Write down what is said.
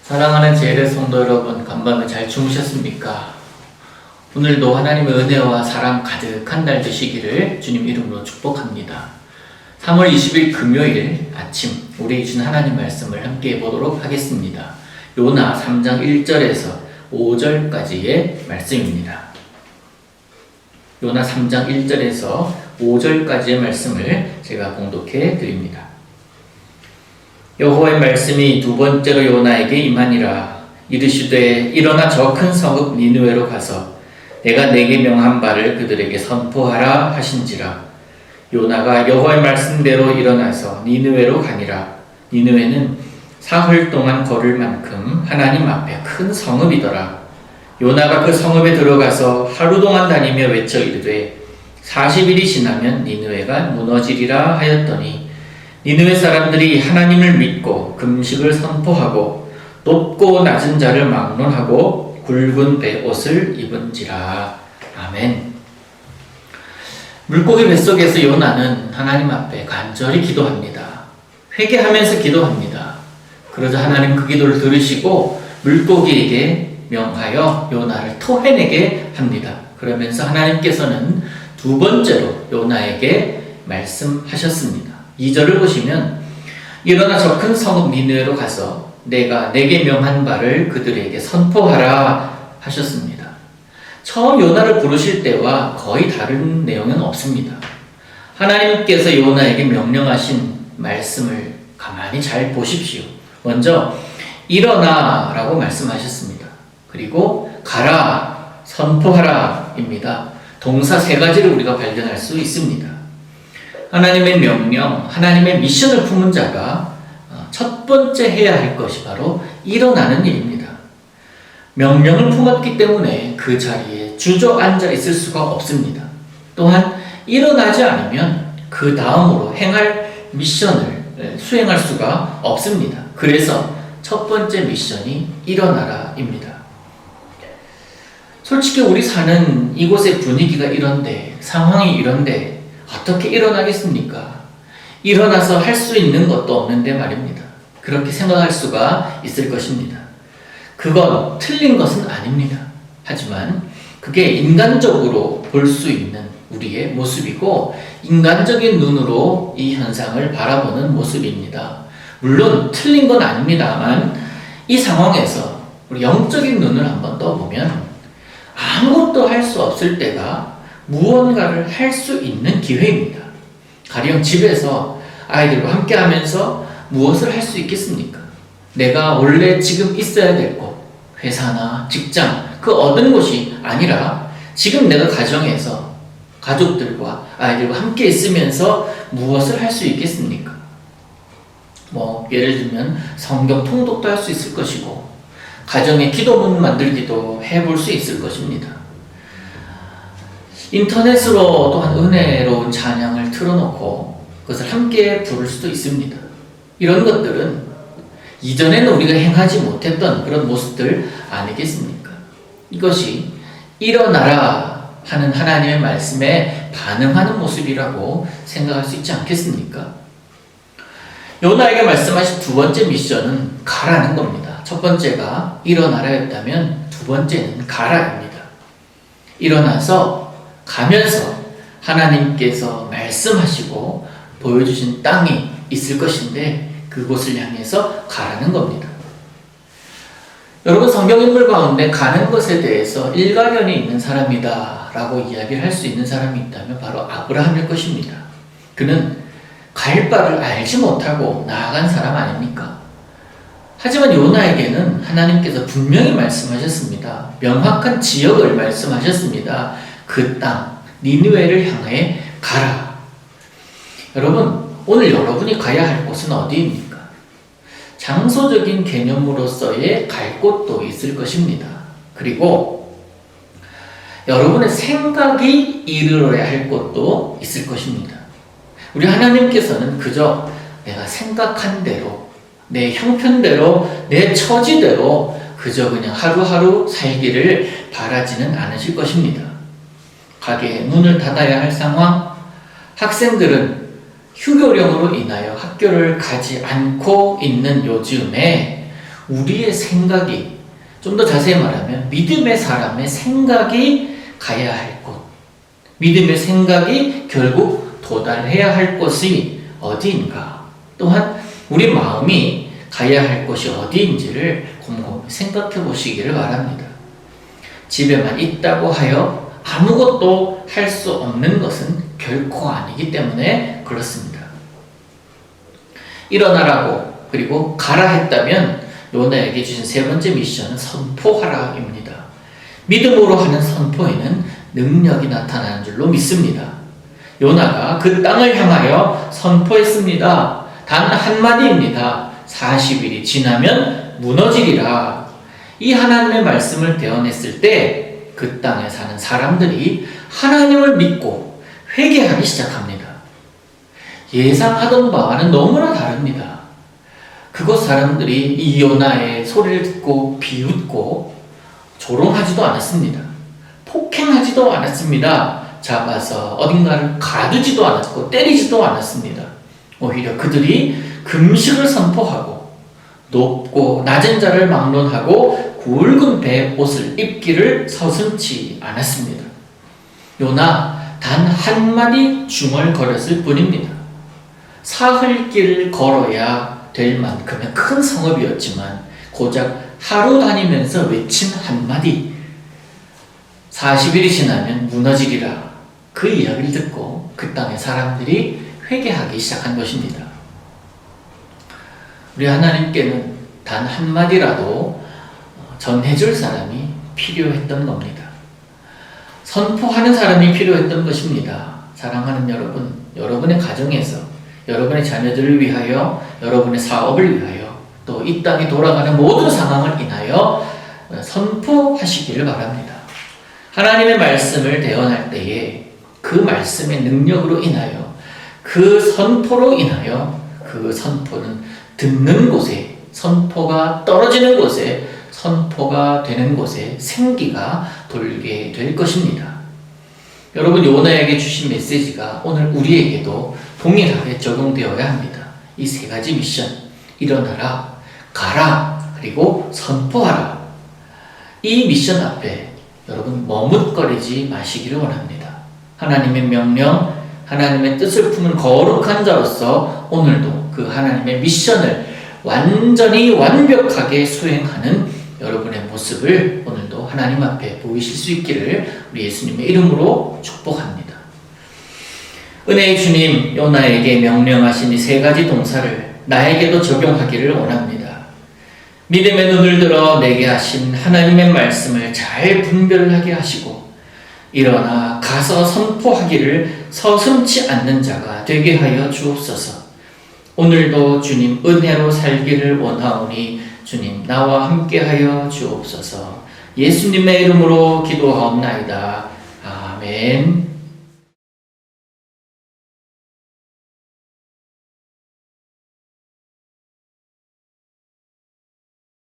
사랑하는 제일의 성도 여러분, 간밤에 잘 주무셨습니까? 오늘도 하나님의 은혜와 사랑 가득한 날 되시기를 주님 이름으로 축복합니다. 3월 20일 금요일 아침 우리 주신 하나님 말씀을 함께 보도록 하겠습니다. 요나 3장 1절에서 5절까지의 말씀입니다. 요나 3장 1절에서 5절까지의 말씀을 제가 공독해 드립니다. 여호와의 말씀이 두 번째로 요나에게 임하니라. 이르시되 일어나 저 큰 성읍 니느웨로 가서 내가 내게 명한 바를 그들에게 선포하라 하신지라. 요나가 여호와의 말씀대로 일어나서 니느웨로 가니라. 니느웨는 사흘 동안 걸을 만큼 하나님 앞에 큰 성읍이더라. 요나가 그 성읍에 들어가서 하루 동안 다니며 외쳐 이르되 40일이 지나면 니느웨가 무너지리라 하였더니 니느웨 사람들이 하나님을 믿고 금식을 선포하고 높고 낮은 자를 막론하고 굵은 베옷을 입은지라. 아멘. 물고기 뱃속에서 요나는 하나님 앞에 간절히 기도합니다. 회개하면서 기도합니다. 그러자 하나님 그 기도를 들으시고 물고기에게 명하여 요나를 토해내게 합니다. 그러면서 하나님께서는 두 번째로 요나에게 말씀하셨습니다. 2절을 보시면 일어나 저 큰 성읍 니느웨로 가서 내가 내게 명한 바를 그들에게 선포하라 하셨습니다. 처음 요나를 부르실 때와 거의 다른 내용은 없습니다. 하나님께서 요나에게 명령하신 말씀을 가만히 잘 보십시오. 먼저 일어나 라고 말씀하셨습니다. 그리고 가라, 선포하라 입니다. 동사 세 가지를 우리가 발견할 수 있습니다. 하나님의 명령, 하나님의 미션을 품은 자가 첫 번째 해야 할 것이 바로 일어나는 일입니다. 명령을 품었기 때문에 그 자리에 주저앉아 있을 수가 없습니다. 또한 일어나지 않으면 그 다음으로 행할 미션을 수행할 수가 없습니다. 그래서 첫 번째 미션이 일어나라입니다. 솔직히 우리 사는 이곳의 분위기가 이런데, 상황이 이런데 어떻게 일어나겠습니까? 일어나서 할 수 있는 것도 없는데 말입니다. 그렇게 생각할 수가 있을 것입니다. 그건 틀린 것은 아닙니다. 하지만 그게 인간적으로 볼 수 있는 우리의 모습이고 인간적인 눈으로 이 현상을 바라보는 모습입니다. 물론 틀린 건 아닙니다만 이 상황에서 우리 영적인 눈을 한번 떠보면 아무것도 할 수 없을 때가 무언가를 할 수 있는 기회입니다. 가령 집에서 아이들과 함께 하면서 무엇을 할 수 있겠습니까? 내가 원래 지금 있어야 될 곳, 회사나 직장, 그 어떤 곳이 아니라 지금 내가 가정에서 가족들과 아이들과 함께 있으면서 무엇을 할 수 있겠습니까? 예를 들면 성경 통독도 할 수 있을 것이고 가정에 기도문 만들기도 해볼 수 있을 것입니다. 인터넷으로 또한 은혜로운 찬양을 틀어놓고 그것을 함께 부를 수도 있습니다. 이런 것들은 이전에는 우리가 행하지 못했던 그런 모습들 아니겠습니까? 이것이 일어나라 하는 하나님의 말씀에 반응하는 모습이라고 생각할 수 있지 않겠습니까? 요나에게 말씀하신 두 번째 미션은 가라는 겁니다. 첫 번째가 일어나라였다면 두 번째는 가라입니다. 일어나서 가면서 하나님께서 말씀하시고 보여주신 땅이 있을 것인데 그곳을 향해서 가라는 겁니다. 여러분, 성경인물 가운데 가는 것에 대해서 일가견이 있는 사람이다 라고 이야기를 할 수 있는 사람이 있다면 바로 아브라함일 것입니다. 그는 갈 바를 알지 못하고 나아간 사람 아닙니까? 하지만 요나에게는 하나님께서 분명히 말씀하셨습니다. 명확한 지역을 말씀하셨습니다. 그 땅, 니느웨를 향해 가라. 여러분, 오늘 여러분이 가야 할 곳은 어디입니까? 장소적인 개념으로서의 갈 곳도 있을 것입니다. 그리고 여러분의 생각이 이르러야 할 곳도 있을 것입니다. 우리 하나님께서는 그저 내가 생각한 대로, 내 형편대로, 내 처지대로 그저 그냥 하루하루 살기를 바라지는 않으실 것입니다. 가게에 문을 닫아야 할 상황, 학생들은 휴교령으로 인하여 학교를 가지 않고 있는 요즘에 우리의 생각이, 좀 더 자세히 말하면 믿음의 사람의 생각이 가야 할 곳, 믿음의 생각이 결국 도달해야 할 곳이 어디인가, 또한 우리 마음이 가야 할 곳이 어디인지를 곰곰이 생각해 보시기를 바랍니다. 집에만 있다고 하여 아무것도 할 수 없는 것은 결코 아니기 때문에 그렇습니다. 일어나라고 그리고 가라 했다면 요나에게 주신 세 번째 미션은 선포하라입니다. 믿음으로 하는 선포에는 능력이 나타나는 줄로 믿습니다. 요나가 그 땅을 향하여 선포했습니다. 단 한마디입니다. 40일이 지나면 무너지리라. 이 하나님의 말씀을 대언했을 때 그 땅에 사는 사람들이 하나님을 믿고 회개하기 시작합니다. 예상하던 바와는 너무나 다릅니다. 그곳 사람들이 이 요나의 소리를 듣고 비웃고 조롱하지도 않았습니다. 폭행하지도 않았습니다. 잡아서 어딘가를 가두지도 않았고 때리지도 않았습니다. 오히려 그들이 금식을 선포하고 높고 낮은 자를 막론하고 굵은 배 옷을 입기를 서슴지 않았습니다. 요나 단 한마디 중얼거렸을 뿐입니다. 사흘길을 걸어야 될 만큼의 큰 성읍이었지만 고작 하루 다니면서 외친 한마디, 40일이 지나면 무너지리라, 그 이야기를 듣고 그 땅의 사람들이 회개하기 시작한 것입니다. 우리 하나님께는 단 한마디라도 전해줄 사람이 필요했던 겁니다. 선포하는 사람이 필요했던 것입니다. 사랑하는 여러분, 여러분의 가정에서, 여러분의 자녀들을 위하여, 여러분의 사업을 위하여, 또 이 땅에 돌아가는 모든 상황을 인하여 선포하시기를 바랍니다. 하나님의 말씀을 대언할 때에 그 말씀의 능력으로 인하여, 그 선포로 인하여, 그 선포는 듣는 곳에, 선포가 떨어지는 곳에, 선포가 되는 곳에 생기가 돌게 될 것입니다. 여러분, 요나에게 주신 메시지가 오늘 우리에게도 동일하게 적용되어야 합니다. 이 세 가지 미션, 일어나라, 가라, 그리고 선포하라. 이 미션 앞에 여러분 머뭇거리지 마시기를 원합니다. 하나님의 명령, 하나님의 뜻을 품은 거룩한 자로서 오늘도 그 하나님의 미션을 완전히 완벽하게 수행하는 여러분의 모습을 오늘도 하나님 앞에 보이실 수 있기를 우리 예수님의 이름으로 축복합니다. 은혜의 주님, 요나에게 명령하신 이 세 가지 동사를 나에게도 적용하기를 원합니다. 믿음의 눈을 들어 내게 하신 하나님의 말씀을 잘 분별하게 하시고 일어나 가서 선포하기를 서슴지 않는 자가 되게 하여 주옵소서. 오늘도 주님 은혜로 살기를 원하오니 주님 나와 함께하여 주옵소서. 예수님의 이름으로 기도하옵나이다. 아멘.